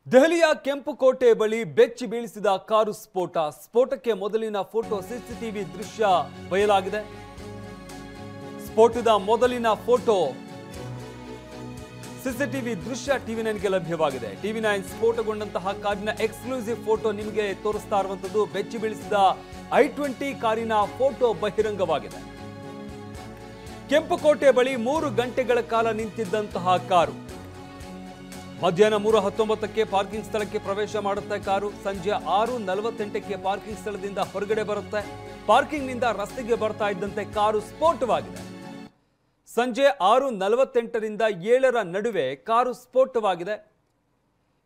ದೆಹಲಿಯ ಕೆಂಪುಕೋಟೆ ಬಳಿ ಬೆಚ್ಚಿ ಬೀಳಿಸಿದ ಕಾರು ಸ್ಫೋಟ. ಸ್ಫೋಟಕ್ಕೆ ಮೊದಲಿನ ಫೋಟೋ ಸಿಸಿಟಿವಿ ದೃಶ್ಯ ಬಯಲಾಗಿದೆ. ಸ್ಫೋಟದ ಮೊದಲಿನ ಫೋಟೋ ಸಿಸಿಟಿವಿ ದೃಶ್ಯ ಟಿವಿ9ಗೆ ಲಭ್ಯವಾಗಿದೆ. ಟಿವಿ9 ಸ್ಫೋಟಗೊಂಡಂತಹ ಕಾರಿನ ಎಕ್ಸ್ಕ್ಲೂಸಿವ್ ಫೋಟೋ ನಿಮಗೆ ತೋರಿಸ್ತಾ ಇರುವಂತದ್ದು. ಬೆಚ್ಚಿ ಬೀಳಿಸಿದ i20 ಕಾರಿನ ಫೋಟೋ ಬಹಿರಂಗವಾಗಿದೆ. ಕೆಂಪುಕೋಟೆ ಬಳಿ 3 ಗಂಟೆಗಳ ಕಾಲ ನಿಂತಿದ್ದಂತಹ ಕಾರು ಮಧ್ಯಾಹ್ನ 3:19ಕ್ಕೆ ಪಾರ್ಕಿಂಗ್ ಸ್ಥಳಕ್ಕೆ ಪ್ರವೇಶ ಮಾಡುತ್ತೆ. ಕಾರು ಸಂಜೆ 6:48ಕ್ಕೆ ಪಾರ್ಕಿಂಗ್ ಸ್ಥಳದಿಂದ ಹೊರಗಡೆ ಬರುತ್ತೆ. ಪಾರ್ಕಿಂಗ್ನಿಂದ ರಸ್ತೆಗೆ ಬರ್ತಾ ಇದ್ದಂತೆ ಕಾರು ಸ್ಫೋಟವಾಗಿದೆ. ಸಂಜೆ 6:48ರಿಂದ 7ರ ನಡುವೆ ಕಾರು ಸ್ಫೋಟವಾಗಿದೆ.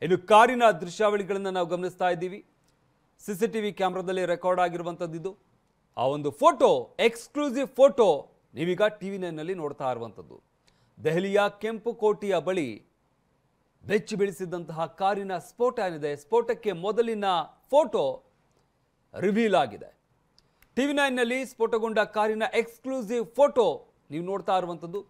ಇನ್ನು ಕಾರಿನ ದೃಶ್ಯಾವಳಿಗಳನ್ನು ನಾವು ಗಮನಿಸ್ತಾ ಇದ್ದೀವಿ. ಸಿಸಿಟಿವಿ ಕ್ಯಾಮೆರಾದಲ್ಲಿ ರೆಕಾರ್ಡ್ ಆಗಿರುವಂಥದ್ದು ಇದು. ಆ ಒಂದು ಫೋಟೋ, ಎಕ್ಸ್ಕ್ಲೂಸಿವ್ ಫೋಟೋ ನೀವೀಗ ಟಿವಿ9ನಲ್ಲಿ ನೋಡ್ತಾ ಇರುವಂಥದ್ದು. ದೆಹಲಿಯ ಕೆಂಪುಕೋಟೆಯ ಬಳಿ ಬೆಚ್ಚಿ ಬೀಳಿಸಿದಂತಹ ಕಾರಿನ ಸ್ಫೋಟ ಏನಿದೆ, ಸ್ಫೋಟಕ್ಕೆ ಮೊದಲಿನ ಫೋಟೋ ರಿವೀಲ್ ಆಗಿದೆ. ಟಿವಿ9ನಲ್ಲಿ ಸ್ಫೋಟಗೊಂಡ ಕಾರಿನ ಎಕ್ಸ್ಕ್ಲೂಸಿವ್ ಫೋಟೋ ನೀವು ನೋಡ್ತಾ ಇರುವಂಥದ್ದು.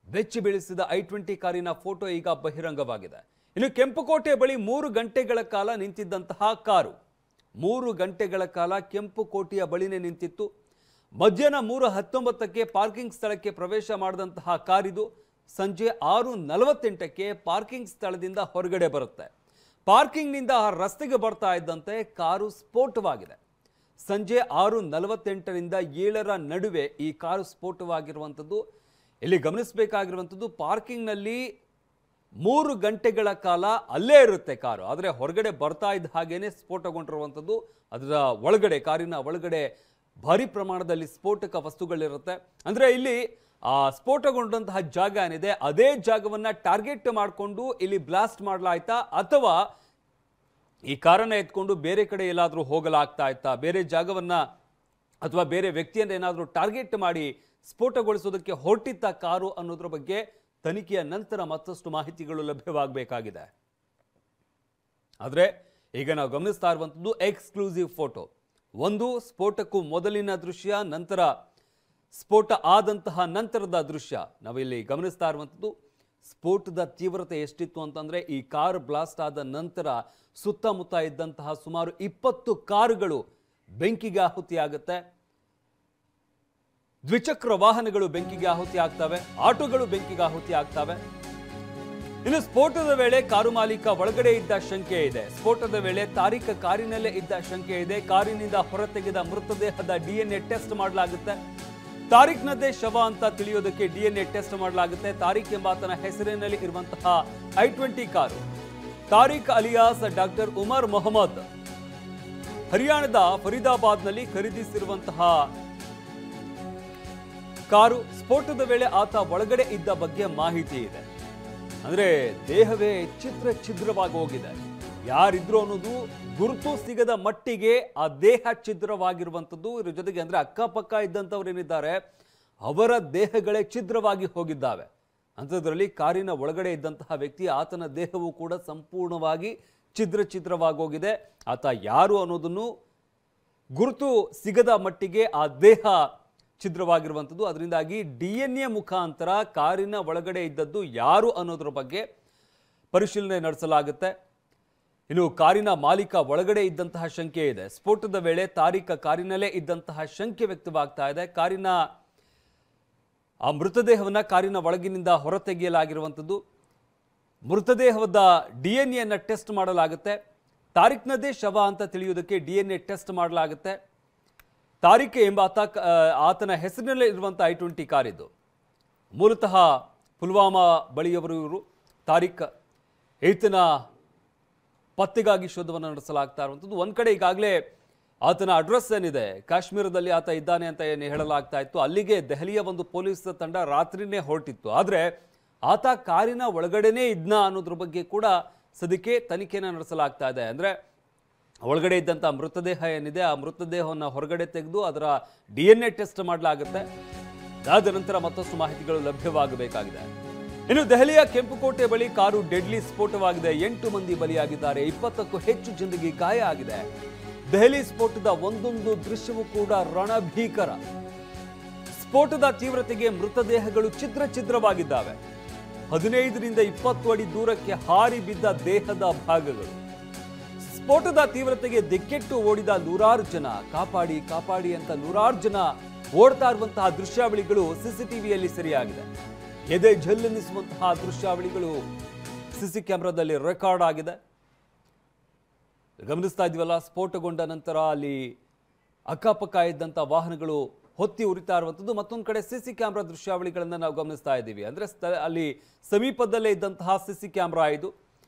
ಬೆಚ್ಚಿ ಬೀಳಿಸಿದ i20 ಕಾರಿನ ಫೋಟೋ ಈಗ ಬಹಿರಂಗವಾಗಿದೆ. ಇನ್ನು ಕೆಂಪುಕೋಟೆ ಬಳಿ 3 ಗಂಟೆಗಳ ಕಾಲ ನಿಂತಿದ್ದಂತಹ ಕಾರು 3 ಗಂಟೆಗಳ ಕಾಲ ಕೆಂಪುಕೋಟೆಯ ಬಳಿನೇ ನಿಂತಿತ್ತು. ಮಧ್ಯಾಹ್ನ 3:19ಕ್ಕೆ ಪಾರ್ಕಿಂಗ್ ಸ್ಥಳಕ್ಕೆ ಪ್ರವೇಶ ಮಾಡಿದಂತಹ ಕಾರಿದು ಸಂಜೆ 6:48ಕ್ಕೆ ಪಾರ್ಕಿಂಗ್ ಸ್ಥಳದಿಂದ ಹೊರಗಡೆ ಬರುತ್ತೆ. ಪಾರ್ಕಿಂಗ್ನಿಂದ ರಸ್ತೆಗೆ ಬರ್ತಾ ಇದ್ದಂತೆ ಕಾರು ಸ್ಫೋಟವಾಗಿದೆ. ಸಂಜೆ 6:48ರಿಂದ 7ರ ನಡುವೆ ಈ ಕಾರು ಸ್ಫೋಟವಾಗಿರುವಂಥದ್ದು. ಇಲ್ಲಿ ಗಮನಿಸಬೇಕಾಗಿರುವಂಥದ್ದು, ಪಾರ್ಕಿಂಗ್ನಲ್ಲಿ 3 ಗಂಟೆಗಳ ಕಾಲ ಅಲ್ಲೇ ಇರುತ್ತೆ ಕಾರು. ಆದರೆ ಹೊರಗಡೆ ಬರ್ತಾ ಇದ್ದ ಹಾಗೇನೆ ಸ್ಫೋಟಗೊಂಡಿರುವಂಥದ್ದು. ಅದರ ಒಳಗಡೆ, ಕಾರಿನ ಒಳಗಡೆ ಭಾರಿ ಪ್ರಮಾಣದಲ್ಲಿ ಸ್ಫೋಟಕ ವಸ್ತುಗಳಿರುತ್ತೆ. ಅಂದರೆ ಇಲ್ಲಿ ಆ ಸ್ಫೋಟಗೊಂಡಂತಹ ಜಾಗ ಏನಿದೆ, ಅದೇ ಜಾಗವನ್ನ ಟಾರ್ಗೆಟ್ ಮಾಡಿಕೊಂಡು ಇಲ್ಲಿ ಬ್ಲಾಸ್ಟ್ ಮಾಡಲಾಯ್ತಾ, ಅಥವಾ ಈ ಕಾರನ್ನ ಎತ್ಕೊಂಡು ಬೇರೆ ಕಡೆ ಎಲ್ಲಾದರೂ ಹೋಗಲಾಗ್ತಾ ಇತ್ತಾ, ಬೇರೆ ಜಾಗವನ್ನ ಅಥವಾ ಬೇರೆ ವ್ಯಕ್ತಿಯನ್ನ ಏನಾದರೂ ಟಾರ್ಗೆಟ್ ಮಾಡಿ ಸ್ಫೋಟಗೊಳಿಸೋದಕ್ಕೆ ಹೊರಟಿದ್ದ ಕಾರು ಅನ್ನೋದ್ರ ಬಗ್ಗೆ ತನಿಖೆಯ ನಂತರ ಮತ್ತಷ್ಟು ಮಾಹಿತಿಗಳು ಲಭ್ಯವಾಗಬೇಕಾಗಿದೆ. ಆದರೆ ಈಗ ನಾವು ಗಮನಿಸ್ತಾ ಇರುವಂಥದ್ದು ಎಕ್ಸ್ಕ್ಲೂಸಿವ್ ಫೋಟೋ. ಒಂದು ಸ್ಫೋಟಕ್ಕೂ ಮೊದಲಿನ ದೃಶ್ಯ, ನಂತರ ಸ್ಫೋಟ ಆದಂತಹ ನಂತರದ ದೃಶ್ಯ ನಾವಿಲ್ಲಿ ಗಮನಿಸ್ತಾ ಇರುವಂಥದ್ದು. ಸ್ಫೋಟದ ತೀವ್ರತೆ ಎಷ್ಟಿತ್ತು ಅಂತಂದ್ರೆ, ಈ ಕಾರ್ ಬ್ಲಾಸ್ಟ್ ಆದ ನಂತರ ಸುತ್ತಮುತ್ತ ಇದ್ದಂತಹ ಸುಮಾರು 20 ಕಾರುಗಳು ಬೆಂಕಿಗೆ ಆಹುತಿಯಾಗುತ್ತೆ. ದ್ವಿಚಕ್ರ ವಾಹನಗಳು ಬೆಂಕಿಗೆ ಆಹುತಿ ಆಗ್ತವೆ, ಆಟೋಗಳು ಬೆಂಕಿಗೆ ಆಹುತಿ ಆಗ್ತವೆ. ಇನ್ನು ಸ್ಫೋಟದ ವೇಳೆ ಕಾರು ಮಾಲೀಕ ಒಳಗಡೆ ಇದ್ದ ಶಂಕೆ ಇದೆ. ಸ್ಫೋಟದ ವೇಳೆ ತಾರಿಕ್ ಕಾರಿನಲ್ಲೇ ಇದ್ದ ಶಂಕೆ ಇದೆ. ಕಾರಿನಿಂದ ಹೊರತೆಗೆದ ಮೃತದೇಹದ DNA ಟೆಸ್ಟ್ ಮಾಡಲಾಗುತ್ತೆ. ತಾರಿಕ್ನದ್ದೇ ಶವ ಅಂತ ತಿಳಿಯೋದಕ್ಕೆ DNA ಟೆಸ್ಟ್ ಮಾಡಲಾಗುತ್ತೆ. ತಾರಿಕ್ ಎಂಬಾತನ ಹೆಸರಿನಲ್ಲಿ ಇರುವಂತಹ i20 ಕಾರು ತಾರಿಕ್ ಅಲಿಯಾಸ್ ಡಾಕ್ಟರ್ ಉಮರ್ ಮೊಹಮ್ಮದ್ ಹರಿಯಾಣದ ಫರೀದಾಬಾದ್ನಲ್ಲಿ ಖರೀದಿಸಿರುವಂತಹ ಕಾರು. ಸ್ಫೋಟದ ವೇಳೆ ಆತ ಒಳಗಡೆ ಇದ್ದ ಬಗ್ಗೆ ಮಾಹಿತಿ ಇದೆ. ಅಂದ್ರೆ ದೇಹವೇ ಛಿದ್ರವಾಗಿ ಹೋಗಿದೆ. ಯಾರಿದ್ರು ಅನ್ನೋದು ಗುರುತು ಸಿಗದ ಮಟ್ಟಿಗೆ ಆ ದೇಹ ಛಿದ್ರವಾಗಿರುವಂಥದ್ದು. ಇದ್ರ ಜೊತೆಗೆ ಅಂದ್ರೆ ಅಕ್ಕಪಕ್ಕ ಇದ್ದಂಥವ್ರು ಏನಿದ್ದಾರೆ ಅವರ ದೇಹಗಳೇ ಛಿದ್ರವಾಗಿ ಹೋಗಿದ್ದಾವೆ. ಅಂಥದ್ರಲ್ಲಿ ಕಾರಿನ ಒಳಗಡೆ ಇದ್ದಂತಹ ವ್ಯಕ್ತಿ, ಆತನ ದೇಹವು ಕೂಡ ಸಂಪೂರ್ಣವಾಗಿ ಛಿದ್ರವಾಗಿ ಹೋಗಿದೆ. ಆತ ಯಾರು ಅನ್ನೋದನ್ನು ಗುರುತು ಸಿಗದ ಮಟ್ಟಿಗೆ ಆ ದೇಹ ಛಿದ್ರವಾಗಿರುವಂಥದ್ದು. ಅದರಿಂದಾಗಿ DNA ಮುಖಾಂತರ ಕಾರಿನ ಒಳಗಡೆ ಇದ್ದದ್ದು ಯಾರು ಅನ್ನೋದ್ರ ಬಗ್ಗೆ ಪರಿಶೀಲನೆ ನಡೆಸಲಾಗುತ್ತೆ. ಇನ್ನು ಕಾರಿನ ಮಾಲೀಕ ಒಳಗಡೆ ಇದ್ದಂತಹ ಶಂಕೆ ಇದೆ. ಸ್ಫೋಟದ ವೇಳೆ ತಾರಿಕ್ ಕಾರಿನಲ್ಲೇ ಇದ್ದಂತಹ ಶಂಕೆ ವ್ಯಕ್ತವಾಗ್ತಾ ಇದೆ. ಕಾರಿನ ಆ ಮೃತದೇಹವನ್ನ ಕಾರಿನ ಒಳಗಿನಿಂದ ಹೊರತೆಗೆಯಲಾಗಿರುವಂಥದ್ದು. ಮೃತದೇಹದ DNA ಟೆಸ್ಟ್ ಮಾಡಲಾಗುತ್ತೆ. ತಾರಿಕ್ನದೇ ಶವ ಅಂತ ತಿಳಿಯುವುದಕ್ಕೆ DNA ಟೆಸ್ಟ್ ಮಾಡಲಾಗುತ್ತೆ. ತಾರಿಕ್ ಎಂಬಾತ ಆತನ ಹೆಸರಿನಲ್ಲೇ ಇರುವಂತಹ i20 ಕಾರಿದ್ದು. ಮೂಲತಃ ಪುಲ್ವಾಮಾ ಬಳಿಯವರು ಇವರು. ತಾರಿಕ್ ಈತನ ಪತ್ತೆಗಾಗಿ ಶೋಧವನ್ನು ನಡೆಸಲಾಗ್ತಾ ಇರುವಂಥದ್ದು. ಒಂದ್ ಕಡೆ ಈಗಾಗಲೇ ಆತನ ಅಡ್ರೆಸ್ ಏನಿದೆ, ಕಾಶ್ಮೀರದಲ್ಲಿ ಆತ ಇದ್ದಾನೆ ಅಂತ ಏನು ಹೇಳಲಾಗ್ತಾ ಇತ್ತು, ಅಲ್ಲಿಗೆ ದೆಹಲಿಯ ಒಂದು ಪೊಲೀಸ್ ತಂಡ ರಾತ್ರಿನೇ ಹೊರಟಿತ್ತು. ಆದರೆ ಆತ ಕಾರಿನ ಒಳಗಡೆನೇ ಇದ್ನ ಅನ್ನೋದ್ರ ಬಗ್ಗೆ ಕೂಡ ಸದ್ಯಕ್ಕೆ ತನಿಖೆನ ನಡೆಸಲಾಗ್ತಾ ಇದೆ. ಅಂದ್ರೆ ಒಳಗಡೆ ಇದ್ದಂಥ ಮೃತದೇಹ ಏನಿದೆ, ಆ ಮೃತದೇಹವನ್ನು ಹೊರಗಡೆ ತೆಗೆದು ಅದರ DNA ಟೆಸ್ಟ್ ಮಾಡಲಾಗುತ್ತೆ. ಅದಾದ ನಂತರ ಮತ್ತಷ್ಟು ಮಾಹಿತಿಗಳು ಲಭ್ಯವಾಗಬೇಕಾಗಿದೆ. ಇನ್ನು ದೆಹಲಿಯ ಕೆಂಪುಕೋಟೆ ಬಳಿ ಕಾರು ಡೆಡ್ಲಿ ಸ್ಫೋಟವಾಗಿದೆ. 8 ಮಂದಿ ಬಲಿಯಾಗಿದ್ದಾರೆ. 20ಕ್ಕೂ ಹೆಚ್ಚು ಜನರಿಗೆ ಗಾಯ ಆಗಿದೆ. ದೆಹಲಿ ಸ್ಫೋಟದ ಒಂದೊಂದು ದೃಶ್ಯವೂ ಕೂಡ ರಣಭೀಕರ. ಸ್ಫೋಟದ ತೀವ್ರತೆಗೆ ಮೃತದೇಹಗಳು ಛಿದ್ರವಾಗಿದ್ದಾವೆ. 15ರಿಂದ 20 ಅಡಿ ದೂರಕ್ಕೆ ಹಾರಿ ಬಿದ್ದ ದೇಹದ ಭಾಗಗಳು. ಸ್ಫೋಟದ ತೀವ್ರತೆಗೆ ದಿಕ್ಕೆಟ್ಟು ಓಡಿದ ನೂರಾರು ಜನ, ಕಾಪಾಡಿ ಕಾಪಾಡಿ ಅಂತ ನೂರಾರು ಜನ ಓಡ್ತಾ ಇರುವಂತಹ ದೃಶ್ಯಾವಳಿಗಳು ಸಿಸಿಟಿವಿಯಲ್ಲಿ ಸೆರೆಯಾಗಿದೆ. ಎದೆ ಝಲ್ಲೆನಿಸುವಂತಹ ದೃಶ್ಯಾವಳಿಗಳು ಸಿಸಿ ಕ್ಯಾಮೆರಾದಲ್ಲಿ ರೆಕಾರ್ಡ್ ಆಗಿದೆ. ಗಮನಿಸ್ತಾ ಇದ್ವಲ್ಲ, ಸ್ಫೋಟಗೊಂಡ ನಂತರ ಅಲ್ಲಿ ಅಕ್ಕಪಕ್ಕ ಇದ್ದಂಥ ವಾಹನಗಳು ಹೊತ್ತಿ ಉರಿತಾ ಇರುವಂಥದ್ದು. ಮತ್ತೊಂದು ಕಡೆ ಸಿಸಿ ಕ್ಯಾಮ್ರಾ ದೃಶ್ಯಾವಳಿಗಳನ್ನು ನಾವು ಗಮನಿಸ್ತಾ ಇದ್ದೀವಿ. ಅಂದರೆ ಅಲ್ಲಿ ಸಮೀಪದಲ್ಲೇ ಇದ್ದಂತಹ ಸಿಸಿ ಕ್ಯಾಮ್ರಾ ಇದು.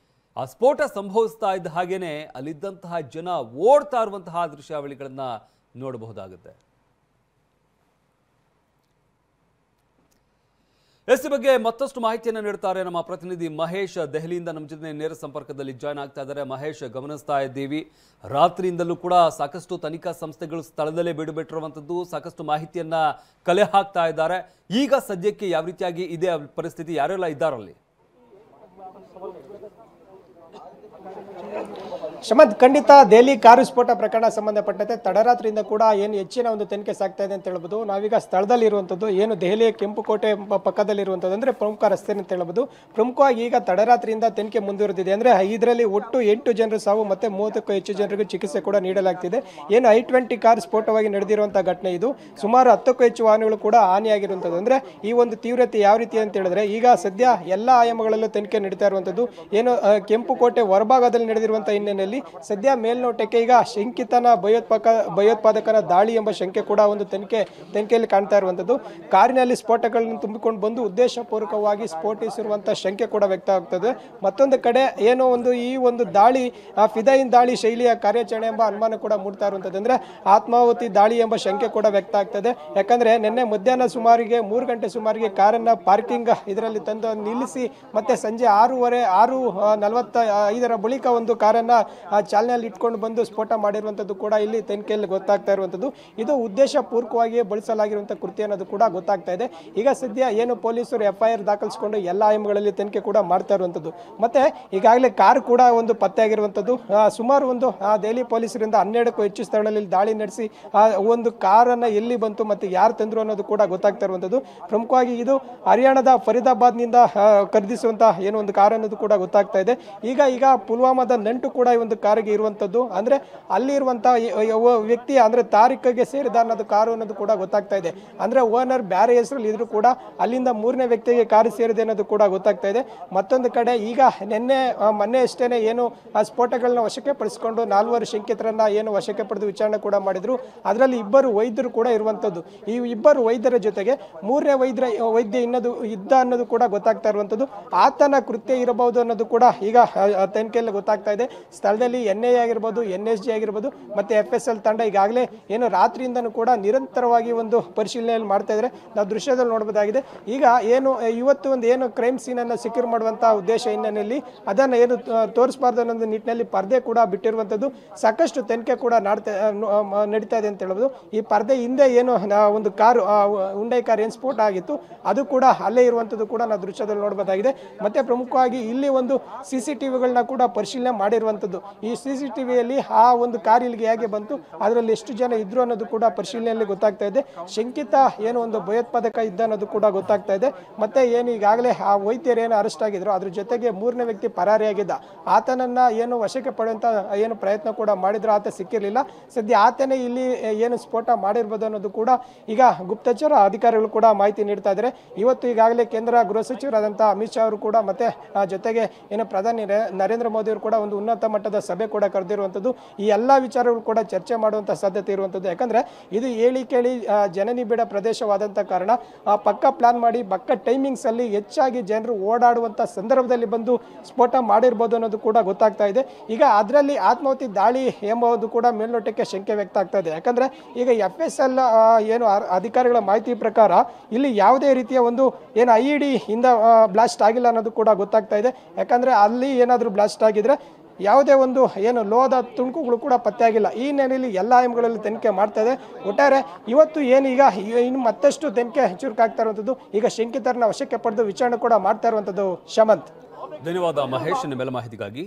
ಆ ಸ್ಫೋಟ ಸಂಭವಿಸ್ತಾ ಇದ್ದ ಹಾಗೇನೆ ಅಲ್ಲಿದ್ದಂತಹ ಜನ ಓಡ್ತಾ ಇರುವಂತಹ ದೃಶ್ಯಾವಳಿಗಳನ್ನು ನೋಡಬಹುದಾಗುತ್ತೆ. ಈ ಬಗ್ಗೆ ಮತ್ತಷ್ಟು ಮಾಹಿತಿಯನ್ನು ನೀಡ್ತಾರೆ ನಮ್ಮ ಪ್ರತಿನಿಧಿ ಮಹೇಶ್. ದೆಹಲಿಯಿಂದ ನಮ್ಮ ಜೊತೆ ನೇರ ಸಂಪರ್ಕದಲ್ಲಿ ಜಾಯ್ನ್ ಆಗ್ತಾ ಇದ್ದಾರೆ. ಮಹೇಶ್, ಗಮನಿಸ್ತಾ ಇದ್ದೀವಿ, ರಾತ್ರಿಯಿಂದಲೂ ಕೂಡ ಸಾಕಷ್ಟು ತನಿಖಾ ಸಂಸ್ಥೆಗಳು ಸ್ಥಳದಲ್ಲೇ ಬಿಡುಬಿಟ್ಟಿರುವಂಥದ್ದು, ಸಾಕಷ್ಟು ಮಾಹಿತಿಯನ್ನ ಕಲೆ ಹಾಕ್ತಾ ಇದ್ದಾರೆ. ಈಗ ಸದ್ಯಕ್ಕೆ ಯಾವ ರೀತಿಯಾಗಿ ಇದೆ ಪರಿಸ್ಥಿತಿ, ಯಾರೆಲ್ಲ ಇದ್ದಾರಲ್ಲಿ? ಶಮಂತ್, ಖಂಡಿತ ದೆಹಲಿ ಕಾರು ಸ್ಫೋಟ ಪ್ರಕರಣ ಸಂಬಂಧಪಟ್ಟಂತೆ ತಡರಾತ್ರಿಯಿಂದ ಕೂಡ ಏನು ಹೆಚ್ಚಿನ ಒಂದು ತನಿಖೆ ಸಾಗ್ತಾ ಇದೆ ಅಂತ ಹೇಳ್ಬೋದು. ನಾವೀಗ ಸ್ಥಳದಲ್ಲಿ ಇರುವಂಥದ್ದು ಏನು ದೆಹಲಿಯ ಕೆಂಪುಕೋಟೆ ಪಕ್ಕದಲ್ಲಿರುವಂಥದ್ದು ಅಂದರೆ ಪ್ರಮುಖ ರಸ್ತೆ ಅಂತ ಹೇಳ್ಬೋದು. ಪ್ರಮುಖವಾಗಿ ಈಗ ತಡರಾತ್ರಿಯಿಂದ ತನಿಖೆ ಮುಂದುವರೆದಿದೆ. ಅಂದರೆ ಇದರಲ್ಲಿ ಒಟ್ಟು 8 ಜನರು ಸಾವು ಮತ್ತು 30ಕ್ಕೂ ಹೆಚ್ಚು ಜನರಿಗೆ ಚಿಕಿತ್ಸೆ ಕೂಡ ನೀಡಲಾಗ್ತಿದೆ. ಏನು I-20 ಕಾರ್ ಸ್ಫೋಟವಾಗಿ ನಡೆದಿರುವಂಥ ಘಟನೆ ಇದು. ಸುಮಾರು 10ಕ್ಕೂ ಹೆಚ್ಚು ವಾಹನಗಳು ಕೂಡ ಹಾನಿಯಾಗಿರುವಂಥದ್ದು. ಅಂದರೆ ಈ ಒಂದು ತೀವ್ರತೆ ಯಾವ ರೀತಿ ಅಂತ ಹೇಳಿದ್ರೆ, ಈಗ ಸದ್ಯ ಎಲ್ಲ ಆಯಾಮಗಳಲ್ಲೂ ತನಿಖೆ ನಡೀತಾ ಇರುವಂಥದ್ದು. ಏನು ಕೆಂಪುಕೋಟೆ ಹೊರಭಾಗದಲ್ಲಿ ನಡೆದಿರುವಂಥ ಹಿನ್ನೆಲೆಯಲ್ಲಿ ಸದ್ಯ ಮೇಲ್ನೋಟಕ್ಕೆ ಈಗ ಶಂಕಿತನ ಭಯೋತ್ಪಾದಕನ ದಾಳಿ ಎಂಬ ಶಂಕೆ ಕೂಡ ಒಂದು ತನಿಖೆಯಲ್ಲಿ ಕಾಣ್ತಾ ಇರುವಂಥದ್ದು. ಕಾರಿನಲ್ಲಿ ಸ್ಫೋಟಗಳನ್ನು ತುಂಬಿಕೊಂಡು ಬಂದು ಉದ್ದೇಶಪೂರ್ವಕವಾಗಿ ಸ್ಫೋಟಿಸಿರುವಂತಹ ಶಂಕೆ ಕೂಡ ವ್ಯಕ್ತ ಆಗ್ತದೆ. ಮತ್ತೊಂದು ಕಡೆ ಏನೋ ಒಂದು ಈ ಒಂದು ದಾಳಿ ಫಿದಾಯಿನ್ ದಾಳಿ ಶೈಲಿಯ ಕಾರ್ಯಾಚರಣೆ ಎಂಬ ಅನುಮಾನ ಕೂಡ ಮೂಡ್ತಾ ಇರುವಂಥದ್ದು. ಅಂದ್ರೆ ಆತ್ಮಾಹುತಿ ದಾಳಿ ಎಂಬ ಶಂಕೆ ಕೂಡ ವ್ಯಕ್ತ ಆಗ್ತದೆ. ಯಾಕಂದ್ರೆ ನಿನ್ನೆ ಮಧ್ಯಾಹ್ನ ಸುಮಾರಿಗೆ 3 ಗಂಟೆ ಸುಮಾರಿಗೆ ಕಾರನ್ನ ಪಾರ್ಕಿಂಗ್ ಇದರಲ್ಲಿ ತಂದು ನಿಲ್ಲಿಸಿ ಮತ್ತೆ ಸಂಜೆ 6:45 ಬಳಿಕ ಒಂದು ಕಾರನ್ನ ಚಾಲನೆಯಲ್ಲಿ ಇಟ್ಕೊಂಡು ಬಂದು ಸ್ಫೋಟ ಮಾಡಿರುವಂಥದ್ದು ಕೂಡ ಇಲ್ಲಿ ತನಿಖೆಯಲ್ಲಿ ಗೊತ್ತಾಗ್ತಾ ಇರುವಂಥದ್ದು. ಇದು ಉದ್ದೇಶಪೂರ್ವಕವಾಗಿ ಬಳಸಲಾಗಿರುವಂತಹ ಕೃತ್ಯ ಅನ್ನೋದು ಕೂಡ ಗೊತ್ತಾಗ್ತಾ ಇದೆ. ಈಗ ಸದ್ಯ ಏನು ಪೊಲೀಸರು FIR ದಾಖಲಿಸಿಕೊಂಡು ಎಲ್ಲ ಆಯಾಮಗಳಲ್ಲಿ ತನಿಖೆ ಕೂಡ ಮಾಡ್ತಾ ಇರುವಂಥದ್ದು. ಮತ್ತೆ ಈಗಾಗಲೇ ಕಾರ್ ಕೂಡ ಒಂದು ಪತ್ತೆಯಾಗಿರುವಂಥದ್ದು. ಸುಮಾರು ಒಂದು ದೆಹಲಿ ಪೊಲೀಸರಿಂದ 12ಕ್ಕೂ ಹೆಚ್ಚು ಸ್ಥಳಗಳಲ್ಲಿ ದಾಳಿ ನಡೆಸಿ ಒಂದು ಕಾರನ್ನ ಎಲ್ಲಿ ಬಂತು ಮತ್ತೆ ಯಾರು ತಂದ್ರು ಅನ್ನೋದು ಕೂಡ ಗೊತ್ತಾಗ್ತಾ ಇರುವಂಥದ್ದು. ಪ್ರಮುಖವಾಗಿ ಇದು ಹರಿಯಾಣದ ಫರೀದಾಬಾದ್ನಿಂದ ಖರೀದಿಸುವಂತಹ ಏನು ಒಂದು ಕಾರ್ ಅನ್ನೋದು ಕೂಡ ಗೊತ್ತಾಗ್ತಾ ಇದೆ. ಈಗ ಪುಲ್ವಾಮಾದ ನಂಟು ಕೂಡ ಈ ಒಂದು ಕಾರಿಗೆ ಇರುವಂಥದ್ದು. ಅಂದ್ರೆ ಅಲ್ಲಿ ಇರುವಂತಹ ವ್ಯಕ್ತಿ ಅಂದ್ರೆ ತಾರಿಕ್ಗೆ ಸೇರಿದ ಅನ್ನೋದು ಕಾರು ಅನ್ನೋದು ಕೂಡ ಗೊತ್ತಾಗ್ತಾ ಇದೆ. ಅಂದ್ರೆ ಓನರ್ ಬೇರೆ ಹೆಸರಲ್ಲಿ ಇದ್ರು ಕೂಡ ಅಲ್ಲಿಂದ 3ನೇ ವ್ಯಕ್ತಿಗೆ ಕಾರು ಸೇರಿದೆ ಅನ್ನೋದು ಕೂಡ ಗೊತ್ತಾಗ್ತಾ ಇದೆ. ಮತ್ತೊಂದು ಕಡೆ ಈಗ ಮೊನ್ನೆ ಅಷ್ಟೇನೆ ಏನು ಆ ಸ್ಫೋಟಗಳನ್ನ ವಶಕ್ಕೆ ಪಡಿಸಿಕೊಂಡು 4 ಶಂಕಿತರನ್ನ ಏನು ವಶಕ್ಕೆ ಪಡೆದು ವಿಚಾರಣೆ ಕೂಡ ಮಾಡಿದ್ರು. ಅದರಲ್ಲಿ 2 ವೈದ್ಯರು ಕೂಡ ಇರುವಂಥದ್ದು. ಈ 2 ವೈದ್ಯರ ಜೊತೆಗೆ 3ನೇ ವೈದ್ಯ ಇದ್ದ ಅನ್ನೋದು ಕೂಡ ಗೊತ್ತಾಗ್ತಾ ಇರುವಂಥದ್ದು. ಆತನ ಕೃತ್ಯ ಇರಬಹುದು ಅನ್ನೋದು ಕೂಡ ಈಗ ತನಿಖೆಯಲ್ಲಿ ಗೊತ್ತಾಗ್ತಾ ಇದೆ. ಸ್ಥಳದಲ್ಲಿ NIA ಆಗಿರ್ಬೋದು, NSG ಆಗಿರ್ಬೋದು ಮತ್ತೆ FSL ತಂಡ ಈಗಾಗಲೇ ಏನು ರಾತ್ರಿಯಿಂದನೂ ಕೂಡ ನಿರಂತರವಾಗಿ ಒಂದು ಪರಿಶೀಲನೆಯಲ್ಲಿ ಮಾಡ್ತಾ ಇದ್ದಾರೆ. ನಾವು ದೃಶ್ಯದಲ್ಲಿ ನೋಡಬಹುದಾಗಿದೆ. ಈಗ ಏನು ಇವತ್ತು ಒಂದು ಏನು ಕ್ರೈಮ್ ಸೀನ್ ಅನ್ನು ಸೆಕ್ಯೂರ್ ಮಾಡುವಂತಹ ಉದ್ದೇಶ ಹಿನ್ನೆಲೆಯಲ್ಲಿ ಅದನ್ನು ಏನು ತೋರಿಸಬಾರ್ದು ಅನ್ನೋ ನಿಟ್ಟಿನಲ್ಲಿ ಪರ್ದೆ ಕೂಡ ಬಿಟ್ಟಿರುವಂಥದ್ದು. ಸಾಕಷ್ಟು ತನಿಖೆ ಕೂಡ ನಡೀತಾ ಇದೆ ಅಂತ ಹೇಳ್ಬೋದು. ಈ ಪರ್ದೆ ಹಿಂದೆ ಏನು ಒಂದು ಕಾರು ಹುಂಡೈ ಕಾರ್ ಏನು ಸ್ಫೋಟ ಆಗಿತ್ತು ಅದು ಕೂಡ ಅಲ್ಲೇ ಇರುವಂಥದ್ದು ಕೂಡ ನಾವು ದೃಶ್ಯದಲ್ಲಿ ನೋಡಬಹುದಾಗಿದೆ. ಮತ್ತೆ ಪ್ರಮುಖವಾಗಿ ಇಲ್ಲಿ ಒಂದು CCTVಗಳನ್ನ ಕೂಡ ಪರಿಶೀಲನೆ ಮಾಡಿರುವಂಥದ್ದು. ಈ CCTVಯಲ್ಲಿ ಆ ಒಂದು ಕಾರ್ ಇಲ್ಲಿಗೆ ಹೇಗೆ ಬಂತು, ಅದರಲ್ಲಿ ಎಷ್ಟು ಜನ ಇದ್ರು ಅನ್ನೋದು ಕೂಡ ಪರಿಶೀಲನೆಯಲ್ಲಿ ಗೊತ್ತಾಗ್ತಾ ಇದೆ. ಶಂಕಿತ ಏನು ಒಂದು ಭಯೋತ್ಪಾದಕ ಇದ್ದ ಅನ್ನೋದು ಕೂಡ ಗೊತ್ತಾಗ್ತಾ ಇದೆ. ಮತ್ತೆ ಏನು ಈಗಾಗಲೇ ಆ ವೈದ್ಯರು ಏನು ಅರೆಸ್ಟ್ ಆಗಿದ್ರು ಅದ್ರ ಜೊತೆಗೆ 3ನೇ ವ್ಯಕ್ತಿ ಪರಾರಿಯಾಗಿದ್ದ. ಆತನನ್ನ ಏನು ವಶಕ್ಕೆ ಪಡೆಯುವಂತ ಏನು ಪ್ರಯತ್ನ ಕೂಡ ಮಾಡಿದ್ರು, ಆತ ಸಿಕ್ಕಿರಲಿಲ್ಲ. ಸದ್ಯ ಆತನೇ ಇಲ್ಲಿ ಏನು ಸ್ಫೋಟ ಮಾಡಿರ್ಬೋದು ಅನ್ನೋದು ಕೂಡ ಈಗ ಗುಪ್ತಚರ ಅಧಿಕಾರಿಗಳು ಕೂಡ ಮಾಹಿತಿ ನೀಡ್ತಾ ಇದ್ದಾರೆ. ಇವತ್ತು ಈಗಾಗಲೇ ಕೇಂದ್ರ ಗೃಹ ಸಚಿವರಾದಂತಹ ಅಮಿತ್ ಶಾ ಅವರು ಕೂಡ ಮತ್ತೆ ಜೊತೆಗೆ ಏನು ಪ್ರಧಾನಿ ನರೇಂದ್ರ ಮೋದಿ ಅವರು ಕೂಡ ಒಂದು ಉನ್ನತ ಮಟ್ಟದ ಸಭೆ ಕೂಡ ಕರೆದಿರುವಂಥದ್ದು. ಈ ಎಲ್ಲ ವಿಚಾರಗಳು ಕೂಡ ಚರ್ಚೆ ಮಾಡುವಂಥ ಸಾಧ್ಯತೆ ಇರುವಂಥದ್ದು. ಯಾಕಂದ್ರೆ ಇದು ಹೇಳಿ ಕೇಳಿ ಜನನಿಬಿಡ ಪ್ರದೇಶವಾದಂಥ ಕಾರಣ ಪಕ್ಕ ಪ್ಲಾನ್ ಮಾಡಿ ಪಕ್ಕ ಟೈಮಿಂಗ್ಸ್ ಅಲ್ಲಿ ಹೆಚ್ಚಾಗಿ ಜನರು ಓಡಾಡುವಂಥ ಸಂದರ್ಭದಲ್ಲಿ ಬಂದು ಸ್ಫೋಟ ಮಾಡಿರ್ಬೋದು ಅನ್ನೋದು ಕೂಡ ಗೊತ್ತಾಗ್ತಾ ಇದೆ. ಈಗ ಅದರಲ್ಲಿ ಆತ್ಮಾಹುತಿ ದಾಳಿ ಎಂಬುದು ಕೂಡ ಮೇಲ್ನೋಟಕ್ಕೆ ಶಂಕೆ ವ್ಯಕ್ತ ಆಗ್ತಾ ಇದೆ. ಯಾಕಂದ್ರೆ ಈಗ FSL ಏನು ಅಧಿಕಾರಿಗಳ ಮಾಹಿತಿ ಪ್ರಕಾರ ಇಲ್ಲಿ ಯಾವುದೇ ರೀತಿಯ ಒಂದು ಏನು IED ಇಂದ ಬ್ಲಾಸ್ಟ್ ಆಗಿಲ್ಲ ಅನ್ನೋದು ಕೂಡ ಗೊತ್ತಾಗ್ತಾ ಇದೆ. ಯಾಕಂದ್ರೆ ಅಲ್ಲಿ ಏನಾದರೂ ಬ್ಲಾಸ್ಟ್ ಆಗಿದ್ರೆ ಯಾವುದೇ ಒಂದು ಏನು ಲೋಹದ ತುಣುಕುಗಳು ಕೂಡ ಪತ್ತೆಯಾಗಿಲ್ಲ. ಈ ನೆಲೆಯಲ್ಲಿ ಎಲ್ಲ ಆಯಾಮಗಳಲ್ಲಿ ತನಿಖೆ ಮಾಡ್ತಾ ಇದೆ. ಒಟ್ಟಾರೆ ಇವತ್ತು ಏನೀಗ ಇನ್ನು ಮತ್ತಷ್ಟು ತನಿಖೆ ಚುರುಕಾಗ್ತಾ ಇರುವಂಥದ್ದು. ಈಗ ಶಂಕಿತರನ್ನ ವಶಕ್ಕೆ ಪಡೆದು ವಿಚಾರಣೆ ಕೂಡ ಮಾಡ್ತಾ ಇರುವಂಥದ್ದು. ಶಮಂತ್, ಧನ್ಯವಾದ ಮಹೇಶ್, ನಿಮ್ಮೆಲ್ಲ ಮಾಹಿತಿಗಾಗಿ.